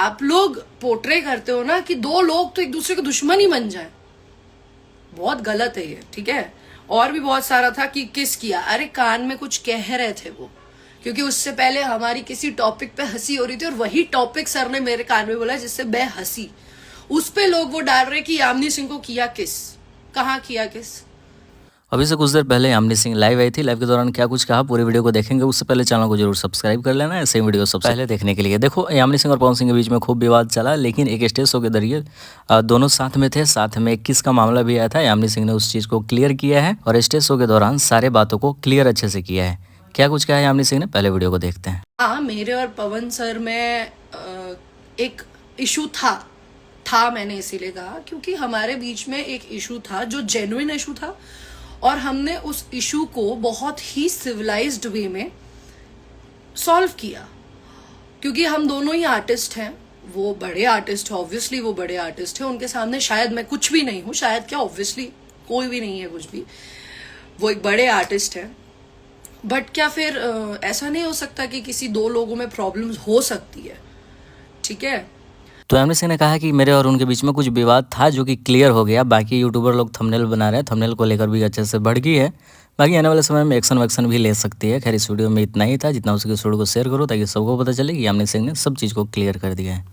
आप लोग पोर्ट्रे करते हो ना कि दो लोग तो एक दूसरे के दुश्मन ही बन जाए, बहुत गलत है ये, ठीक है। और भी बहुत सारा था कि किस किया, अरे कान में कुछ कह रहे थे वो, क्योंकि उससे पहले हमारी किसी टॉपिक पे हंसी हो रही थी और वही टॉपिक सर ने मेरे कान में बोला जिससे मैं हंसी, उस पे लोग वो डाल रहे कि यामिनी सिंह को किया किस, कहाँ किया किस। अभी से कुछ देर पहले यामिनी सिंह लाइव आई थी। लाइव के दौरान क्या कुछ कहा पूरी वीडियो को देखेंगे, उससे पहले चैनल को जरूर सब्सक्राइब कर लेना ऐसे वीडियो सबसे पहले देखने के लिए। देखो यामिनी सिंह और पवन सिंह के बीच में खूब विवाद चला, लेकिन एक स्टेज शो के जरिए दोनों साथ में थे, साथ में किस का मामला भी आया था। यामिनी सिंह ने उस चीज़ को क्लियर किया है और स्टेज शो के दौरान सारे बातों को क्लियर अच्छे से किया है। क्या कुछ कहा है यामिनी सिंह ने, पहले वीडियो को देखते हैं। हाँ, मेरे और पवन सर में एक इशू था मैंने इसीलिए कहा क्योंकि हमारे बीच में एक इशू था जो जेन्युइन इशू था, और हमने उस इशू को बहुत ही सिविलाइज्ड वे में सॉल्व किया, क्योंकि हम दोनों ही आर्टिस्ट हैं। वो बड़े आर्टिस्ट है, ऑब्वियसली वो बड़े आर्टिस्ट है, उनके सामने शायद मैं कुछ भी नहीं हूँ, शायद क्या, ऑब्वियसली कोई भी नहीं है कुछ भी, वो एक बड़े आर्टिस्ट है। बट क्या फिर ऐसा नहीं हो सकता कि किसी दो लोगों में प्रॉब्लम्स हो सकती है, ठीक है। तो यामिनी सिंह ने कहा कि मेरे और उनके बीच में कुछ विवाद था जो कि क्लियर हो गया। बाकी यूट्यूबर लोग थंबनेल बना रहे हैं, थंबनेल को लेकर भी अच्छे से बढ़ गई है। बाकी आने वाले समय में एक्शन वैक्शन भी ले सकती है। खैर इस वीडियो में इतना ही था, जितना उसके वीडियो को शेयर करो ताकि सबको पता चले कि यामिनी सिंह ने सब चीज़ को क्लियर कर दिया है।